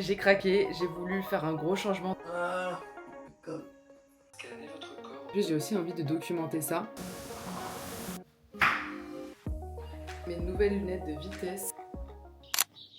j'ai craqué, j'ai voulu faire un gros changement. Scannez votre corps. Puis j'ai aussi envie de documenter ça. Mes nouvelles lunettes de vitesse.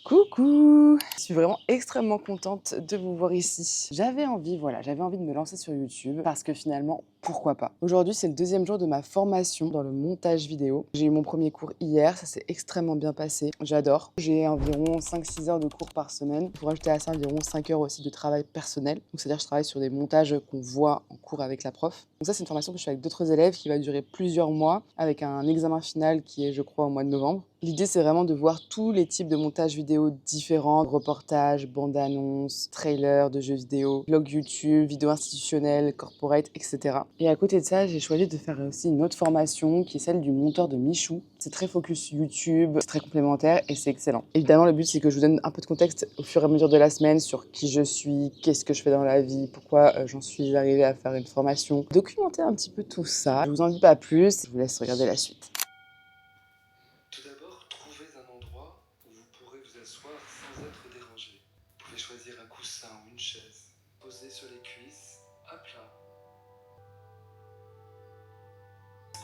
Coucou! Je suis vraiment extrêmement contente de vous voir ici. J'avais envie de me lancer sur YouTube parce que finalement, pourquoi pas? Aujourd'hui, c'est le deuxième jour de ma formation dans le montage vidéo. J'ai eu mon premier cours hier, ça s'est extrêmement bien passé. J'adore. J'ai environ 5-6 heures de cours par semaine. Pour ajouter à ça environ 5 heures aussi de travail personnel. Donc c'est-à-dire que je travaille sur des montages qu'on voit en cours avec la prof. Donc ça, c'est une formation que je fais avec d'autres élèves qui va durer plusieurs mois avec un examen final qui est, je crois, au mois de novembre. L'idée, c'est vraiment de voir tous les types de montages vidéo différents, reportages, bandes-annonces, trailers de jeux vidéo, vlogs YouTube, vidéos institutionnelles, corporate, etc. Et à côté de ça, j'ai choisi de faire aussi une autre formation qui est celle du monteur de Michou. C'est très focus YouTube, c'est très complémentaire et c'est excellent. Évidemment, le but, c'est que je vous donne un peu de contexte au fur et à mesure de la semaine sur qui je suis, qu'est-ce que je fais dans la vie, pourquoi j'en suis arrivée à faire une formation. Documenter un petit peu tout ça. Je vous en dis pas plus, je vous laisse regarder la suite. Tout d'abord, trouvez un endroit où vous pourrez vous asseoir sans être dérangé. Vous pouvez choisir un coussin ou une chaise. Posez sur les cuisses, à plat.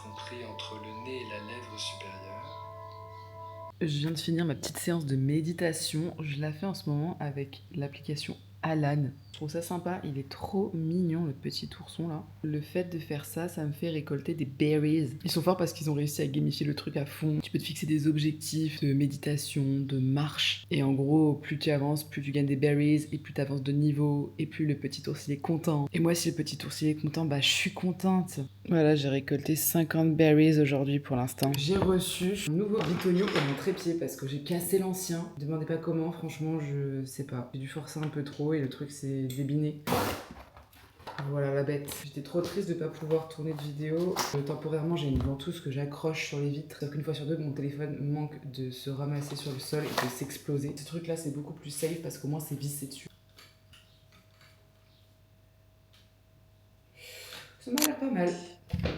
Compris entre le nez et la lèvre supérieure. Je viens de finir ma petite séance de méditation. Je la fais en ce moment avec l'application Alan. Je trouve ça sympa, il est trop mignon le petit ourson là. Le fait de faire ça, ça me fait récolter des berries. Ils sont forts parce qu'ils ont réussi à gamifier le truc à fond. Tu peux te fixer des objectifs de méditation, de marche. Et en gros, plus tu avances, plus tu gagnes des berries et plus tu avances de niveau. Et plus le petit ours il est content. Et moi, si le petit ours il est content, bah je suis contente. Voilà, j'ai récolté 50 berries aujourd'hui pour l'instant. J'ai reçu un nouveau bitonio pour mon trépied parce que j'ai cassé l'ancien. Ne demandez pas comment, franchement, je sais pas. J'ai dû forcer un peu trop et le truc s'est débiné. Voilà la bête. J'étais trop triste de pas pouvoir tourner de vidéo. Temporairement, j'ai une ventouse que j'accroche sur les vitres. Sauf qu'une fois sur deux, mon téléphone manque de se ramasser sur le sol et de s'exploser. Ce truc là, c'est beaucoup plus safe parce qu'au moins c'est vissé dessus. Ça m'a l'air pas mal.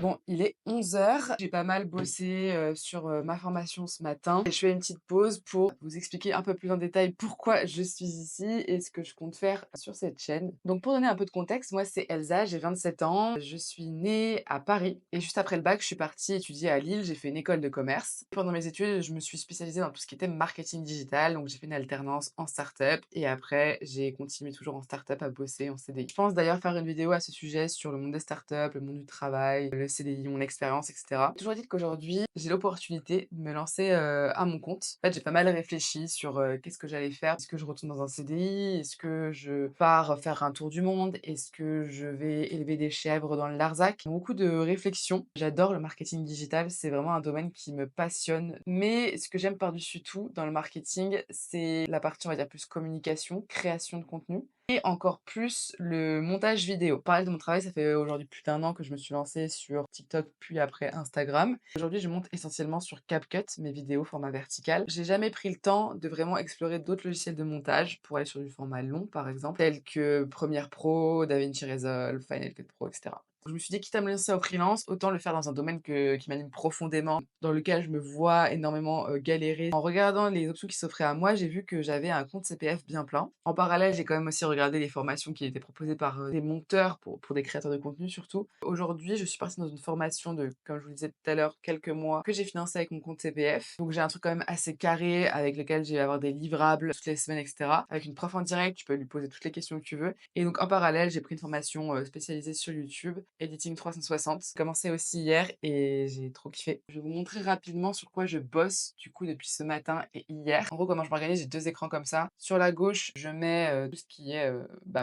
Bon, il est 11h. J'ai pas mal bossé sur ma formation ce matin. Et je fais une petite pause pour vous expliquer un peu plus en détail pourquoi je suis ici et ce que je compte faire sur cette chaîne. Donc pour donner un peu de contexte, moi c'est Elsa, j'ai 27 ans. Je suis née à Paris et juste après le bac, je suis partie étudier à Lille. J'ai fait une école de commerce. Pendant mes études, je me suis spécialisée dans tout ce qui était marketing digital. Donc j'ai fait une alternance en start-up et après j'ai continué toujours en start-up à bosser en CDI. Je pense d'ailleurs faire une vidéo à ce sujet sur le monde des start-up, le monde du travail, le CDI, mon expérience, etc. Toujours dit qu'aujourd'hui, j'ai l'opportunité de me lancer à mon compte. En fait, j'ai pas mal réfléchi sur qu'est-ce que j'allais faire. Est-ce que je retourne dans un CDI? Est-ce que je pars faire un tour du monde? Est-ce que je vais élever des chèvres dans le Larzac? Beaucoup de réflexions. J'adore le marketing digital, c'est vraiment un domaine qui me passionne. Mais ce que j'aime par-dessus tout dans le marketing, c'est la partie, on va dire, plus communication, création de contenu. Et encore plus le montage vidéo. Pareil de mon travail, ça fait aujourd'hui plus d'1 an que je me suis lancée sur TikTok, puis après Instagram. Aujourd'hui, je monte essentiellement sur CapCut, mes vidéos format vertical. J'ai jamais pris le temps de vraiment explorer d'autres logiciels de montage pour aller sur du format long, par exemple, tels que Premiere Pro, DaVinci Resolve, Final Cut Pro, etc. Je me suis dit, quitte à me lancer au freelance, autant le faire dans un domaine qui m'anime profondément, dans lequel je me vois énormément galérer. En regardant les options qui s'offraient à moi, j'ai vu que j'avais un compte CPF bien plein. En parallèle, j'ai quand même aussi regardé les formations qui étaient proposées par des monteurs pour des créateurs de contenu surtout. Aujourd'hui, je suis partie dans une formation de, comme je vous le disais tout à l'heure, quelques mois, que j'ai financée avec mon compte CPF. Donc j'ai un truc quand même assez carré avec lequel je vais avoir des livrables toutes les semaines, etc. Avec une prof en direct, tu peux lui poser toutes les questions que tu veux. Et donc en parallèle, j'ai pris une formation spécialisée sur YouTube, Editing 360. J'ai commencé aussi hier et j'ai trop kiffé. Je vais vous montrer rapidement sur quoi je bosse du coup depuis ce matin et hier. En gros, comment je m'organise, j'ai 2 écrans comme ça. Sur la gauche, je mets tout ce qui est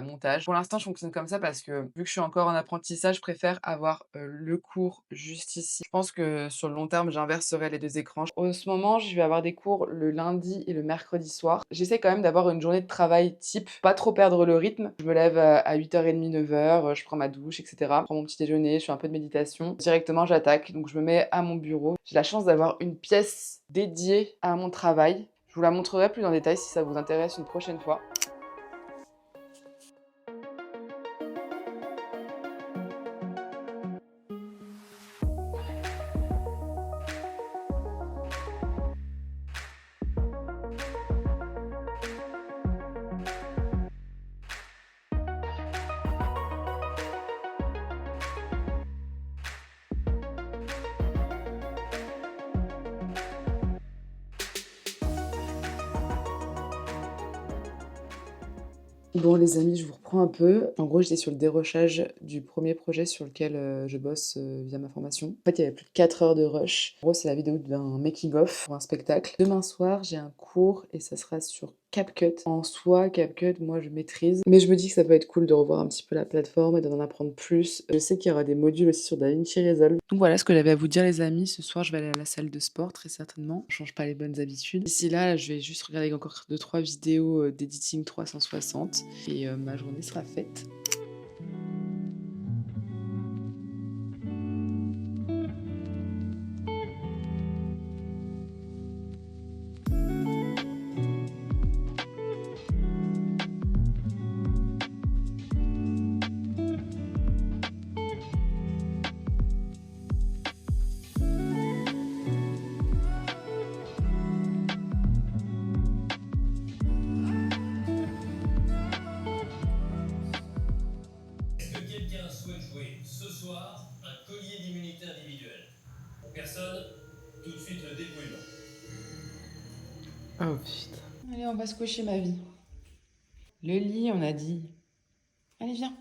montage. Pour l'instant, je fonctionne comme ça parce que vu que je suis encore en apprentissage, je préfère avoir le cours juste ici. Je pense que sur le long terme, j'inverserai les 2 écrans. En ce moment, je vais avoir des cours le lundi et le mercredi soir. J'essaie quand même d'avoir une journée de travail type, pas trop perdre le rythme. Je me lève à 8h30, 9h, je prends ma douche, etc. Je prends mon petit déjeuner, je fais un peu de méditation. Directement, j'attaque. Donc, je me mets à mon bureau. J'ai la chance d'avoir une pièce dédiée à mon travail. Je vous la montrerai plus en détail si ça vous intéresse une prochaine fois. Bon les amis, je vous reprends un peu. En gros, j'étais sur le dérochage du premier projet sur lequel, je bosse, via ma formation. En fait, il y avait plus de 4 heures de rush. En gros, c'est la vidéo d'un making of pour un spectacle. Demain soir, j'ai un cours et ça sera sur CapCut. En soi, CapCut, moi, je maîtrise, mais je me dis que ça peut être cool de revoir un petit peu la plateforme et d'en apprendre plus. Je sais qu'il y aura des modules aussi sur DaVinci Resolve. Donc voilà ce que j'avais à vous dire les amis. Ce soir, je vais aller à la salle de sport très certainement. Je change pas les bonnes habitudes. D'ici là, je vais juste regarder encore 2-3 vidéos, d'editing 360 et ma journée sera faite. Est-ce que quelqu'un souhaite jouer ce soir un collier d'immunité individuelle? Pour personne, tout de suite le dépouillement. Oh putain. Allez, on va se coucher ma vie. Le lit, on a dit. Allez, viens.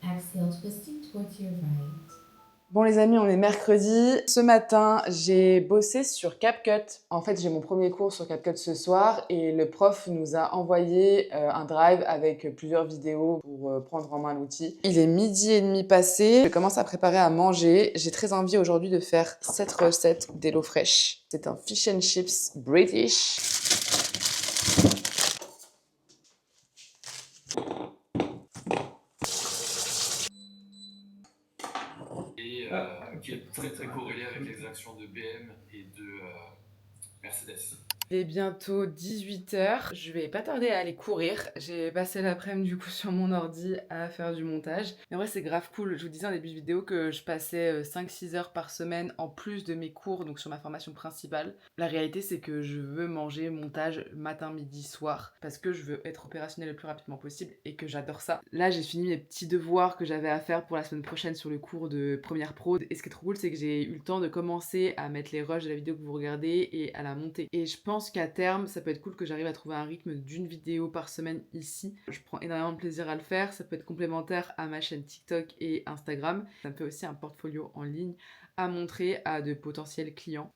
Exhale, twisting towards your right. Bon les amis, on est mercredi. Ce matin, j'ai bossé sur CapCut. En fait, j'ai mon premier cours sur CapCut ce soir et le prof nous a envoyé un drive avec plusieurs vidéos pour prendre en main l'outil. Il est 12h30 passé. Je commence à préparer à manger. J'ai très envie aujourd'hui de faire cette recette d'HelloFresh. C'est un fish and chips British. Et qui est très très corrélé avec les actions de BM et de Mercedes. Il est bientôt 18h. Je vais pas tarder à aller courir. J'ai passé l'après-midi du coup sur mon ordi à faire du montage. Mais en vrai, c'est grave cool. Je vous disais en début de vidéo que je passais 5-6 heures par semaine en plus de mes cours, donc sur ma formation principale. La réalité, c'est que je veux manger montage matin, midi, soir parce que je veux être opérationnelle le plus rapidement possible et que j'adore ça. Là, j'ai fini mes petits devoirs que j'avais à faire pour la semaine prochaine sur le cours de première prod. Et ce qui est trop cool, c'est que j'ai eu le temps de commencer à mettre les rushs de la vidéo que vous regardez et à la monter. Et je pense qu'à terme, ça peut être cool que j'arrive à trouver un rythme d'une vidéo par semaine ici. Je prends énormément de plaisir à le faire. Ça peut être complémentaire à ma chaîne TikTok et Instagram. Ça me fait aussi un portfolio en ligne à montrer à de potentiels clients.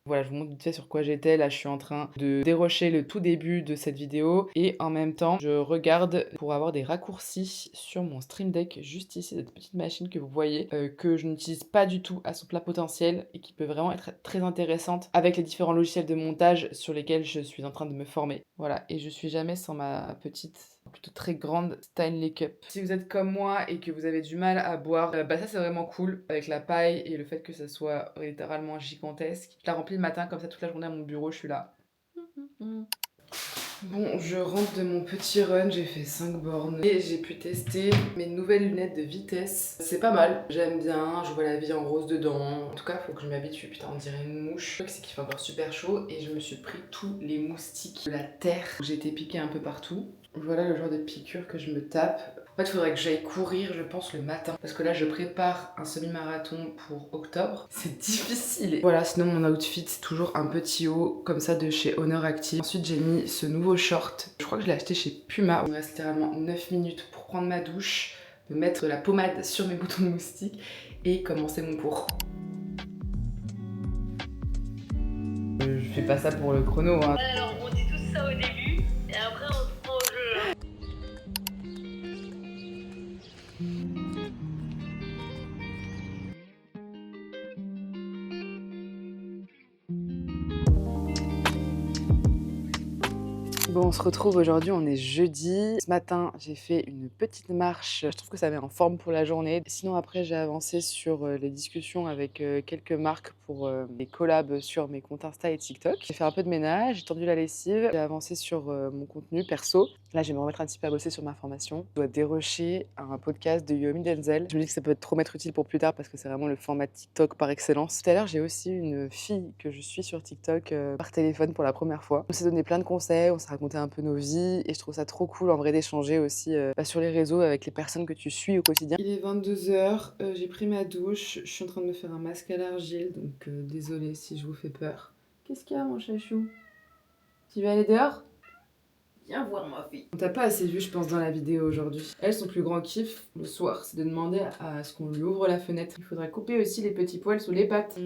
Voilà, je vous montre vite fait sur quoi j'étais. Là, je suis en train de dérocher le tout début de cette vidéo et en même temps, je regarde pour avoir des raccourcis sur mon Stream Deck, juste ici, cette petite machine que vous voyez, que je n'utilise pas du tout à son plat potentiel et qui peut vraiment être très intéressante avec les différents logiciels de montage sur lesquels je suis en train de me former. Voilà, et je suis jamais sans ma petite, plutôt très grande Stanley Cup. Si vous êtes comme moi et que vous avez du mal à boire, bah ça c'est vraiment cool avec la paille et le fait que ça soit littéralement gigantesque. Je la remplis le matin comme ça toute la journée à mon bureau, je suis là. Bon, je rentre de mon petit run, j'ai fait 5 bornes et j'ai pu tester mes nouvelles lunettes de vitesse. C'est pas mal, j'aime bien, je vois la vie en rose dedans. En tout cas, faut que je m'habitue, putain, on dirait une mouche. Le truc, c'est qu'il fait encore super chaud et je me suis pris tous les moustiques de la terre. J'ai été piquée un peu partout. Voilà le genre de piqûre que je me tape. En fait, il faudrait que j'aille courir, je pense, le matin. Parce que là, je prépare un semi-marathon pour octobre. C'est difficile. Voilà, sinon mon outfit, c'est toujours un petit haut comme ça de chez Honor Active. Ensuite, j'ai mis ce nouveau short. Je crois que je l'ai acheté chez Puma. Il me reste littéralement 9 minutes pour prendre ma douche, me mettre de la pommade sur mes boutons de moustique et commencer mon cours. Je fais pas ça pour le chrono, hein. Alors, on dit tout ça au début, et après on se prend au jeu. Bon, on se retrouve aujourd'hui, on est jeudi. Ce matin, j'ai fait une petite marche. Je trouve que ça met en forme pour la journée. Sinon, après, j'ai avancé sur les discussions avec quelques marques pour les collabs sur mes comptes Insta et TikTok. J'ai fait un peu de ménage, j'ai tendu la lessive, j'ai avancé sur mon contenu perso. Là, je vais me remettre un petit peu à bosser sur ma formation. Je dois dérocher un podcast de Yomi Denzel. Je me dis que ça peut trop m'être utile pour plus tard parce que c'est vraiment le format TikTok par excellence. Tout à l'heure, j'ai aussi une fille que je suis sur TikTok par téléphone pour la première fois. On s'est donné plein de conseils, on s'est raconté raconter un peu nos vies et je trouve ça trop cool en vrai d'échanger aussi sur les réseaux avec les personnes que tu suis au quotidien. Il est 22h, j'ai pris ma douche, je suis en train de me faire un masque à l'argile, donc désolée si je vous fais peur. Qu'est-ce qu'il y a mon chachou? Tu veux aller dehors? Viens voir ma fille. On t'a pas assez vu je pense dans la vidéo aujourd'hui. Elle, son plus grand kiff le soir, c'est de demander à ce qu'on lui ouvre la fenêtre. Il faudrait couper aussi les petits poils sous les pattes.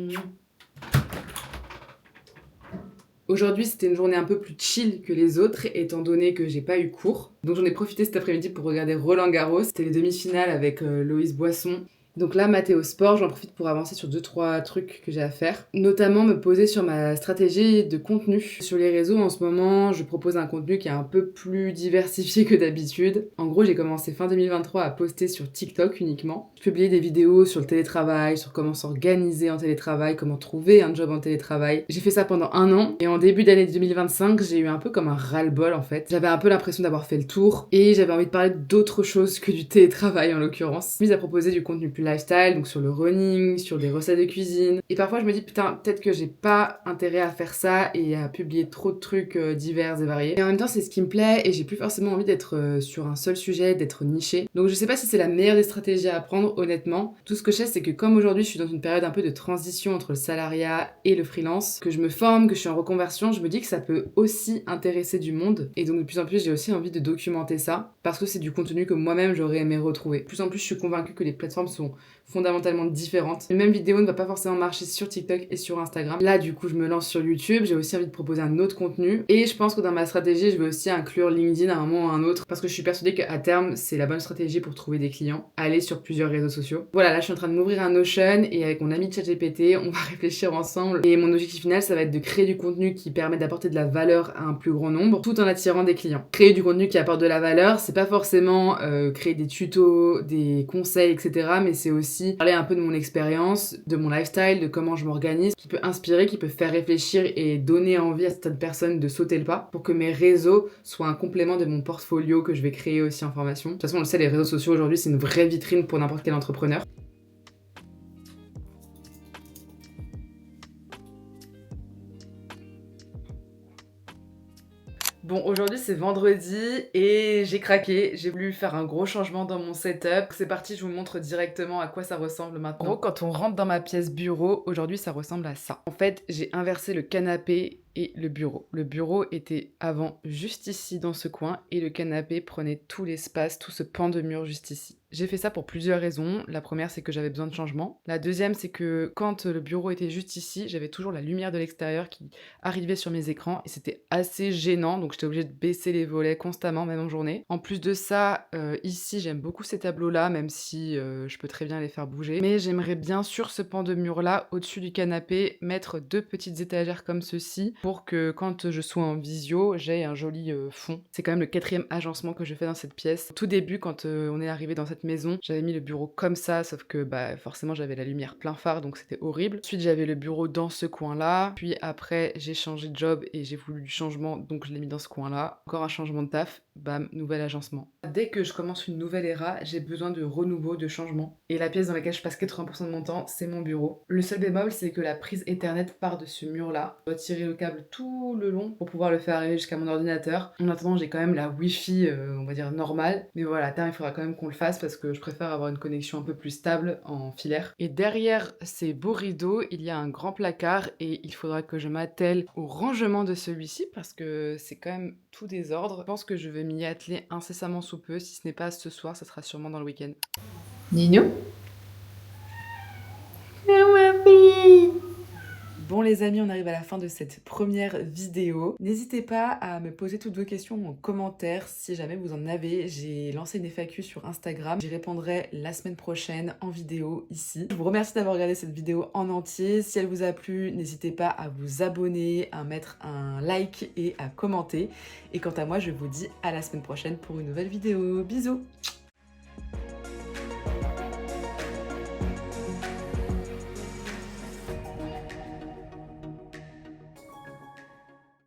Aujourd'hui, c'était une journée un peu plus chill que les autres, étant donné que j'ai pas eu cours. Donc j'en ai profité cet après-midi pour regarder Roland Garros. C'était les demi-finales avec Loïs Boisson. Donc là, maté au sport, j'en profite pour avancer sur 2-3 trucs que j'ai à faire. Notamment me poser sur ma stratégie de contenu. Sur les réseaux, en ce moment, je propose un contenu qui est un peu plus diversifié que d'habitude. En gros, j'ai commencé fin 2023 à poster sur TikTok uniquement. Je publiais des vidéos sur le télétravail, sur comment s'organiser en télétravail, comment trouver un job en télétravail. J'ai fait ça pendant 1 an et en début d'année 2025, j'ai eu un peu comme un ras-le-bol en fait. J'avais un peu l'impression d'avoir fait le tour et j'avais envie de parler d'autre chose que du télétravail en l'occurrence. Je me suis mise à proposer du contenu plus lifestyle, donc sur le running, sur des recettes de cuisine. Et parfois je me dis putain, peut-être que j'ai pas intérêt à faire ça et à publier trop de trucs divers et variés. Et en même temps c'est ce qui me plaît et j'ai plus forcément envie d'être sur un seul sujet, d'être niché. Donc je sais pas si c'est la meilleure des stratégies à apprendre honnêtement. Tout ce que je sais c'est que comme aujourd'hui je suis dans une période un peu de transition entre le salariat et le freelance, que je me forme, que je suis en reconversion, je me dis que ça peut aussi intéresser du monde. Et donc de plus en plus j'ai aussi envie de documenter ça parce que c'est du contenu que moi-même j'aurais aimé retrouver. De plus en plus je suis convaincue que les plateformes sont fondamentalement différentes. Une même vidéo ne va pas forcément marcher sur TikTok et sur Instagram. Là du coup je me lance sur YouTube, j'ai aussi envie de proposer un autre contenu et je pense que dans ma stratégie je vais aussi inclure LinkedIn à un moment ou à un autre parce que je suis persuadée qu'à terme c'est la bonne stratégie pour trouver des clients, aller sur plusieurs réseaux sociaux. Voilà, là je suis en train de m'ouvrir un Notion et avec mon ami ChatGPT on va réfléchir ensemble et mon objectif final ça va être de créer du contenu qui permet d'apporter de la valeur à un plus grand nombre tout en attirant des clients. Créer du contenu qui apporte de la valeur, c'est pas forcément créer des tutos, des conseils etc, mais c'est aussi parler un peu de mon expérience, de mon lifestyle, de comment je m'organise, qui peut inspirer, qui peut faire réfléchir et donner envie à certaines personnes de sauter le pas pour que mes réseaux soient un complément de mon portfolio que je vais créer aussi en formation. De toute façon, on le sait, les réseaux sociaux aujourd'hui, c'est une vraie vitrine pour n'importe quel entrepreneur. Bon, aujourd'hui c'est vendredi et j'ai craqué, j'ai voulu faire un gros changement dans mon setup. C'est parti, je vous montre directement à quoi ça ressemble maintenant. En gros, quand on rentre dans ma pièce bureau, aujourd'hui ça ressemble à ça. En fait, j'ai inversé le canapé et le bureau. Le bureau était avant juste ici dans ce coin et le canapé prenait tout l'espace, tout ce pan de mur juste ici. J'ai fait ça pour plusieurs raisons. La première, c'est que j'avais besoin de changement. La deuxième, c'est que quand le bureau était juste ici, j'avais toujours la lumière de l'extérieur qui arrivait sur mes écrans et c'était assez gênant, donc j'étais obligée de baisser les volets constamment, même en journée. En plus de ça, ici, j'aime beaucoup ces tableaux-là, même si je peux très bien les faire bouger. Mais j'aimerais bien sur ce pan de mur-là, au-dessus du canapé, mettre 2 petites étagères comme ceci pour que quand je sois en visio, j'ai un joli fond. C'est quand même le 4e agencement que je fais dans cette pièce. Au tout début, quand on est arrivé dans cette maison, j'avais mis le bureau comme ça, sauf que forcément j'avais la lumière plein phare, donc c'était horrible. Ensuite j'avais le bureau dans ce coin-là, puis après j'ai changé de job et j'ai voulu du changement, donc je l'ai mis dans ce coin-là. Encore un changement de taf, bam, nouvel agencement. Dès que je commence une nouvelle era, j'ai besoin de renouveau, de changement. Et la pièce dans laquelle je passe 80% de mon temps, c'est mon bureau. Le seul bémol, c'est que la prise Ethernet part de ce mur-là. Je dois tirer le câble tout le long pour pouvoir le faire arriver jusqu'à mon ordinateur. En attendant, j'ai quand même la Wi-Fi, on va dire normale. Mais voilà, à terme, il faudra quand même qu'on le fasse parce que je préfère avoir une connexion un peu plus stable en filaire. Et derrière ces beaux rideaux, il y a un grand placard et il faudra que je m'attelle au rangement de celui-ci parce que c'est quand même tout désordre. Je pense que je vais m'y atteler incessamment sous peu. Si ce n'est pas ce soir, ça sera sûrement dans le week-end. Nino? Bon les amis, on arrive à la fin de cette première vidéo. N'hésitez pas à me poser toutes vos questions en commentaire si jamais vous en avez. J'ai lancé une FAQ sur Instagram. J'y répondrai la semaine prochaine en vidéo ici. Je vous remercie d'avoir regardé cette vidéo en entier. Si elle vous a plu, n'hésitez pas à vous abonner, à mettre un like et à commenter. Et quant à moi, je vous dis à la semaine prochaine pour une nouvelle vidéo. Bisous!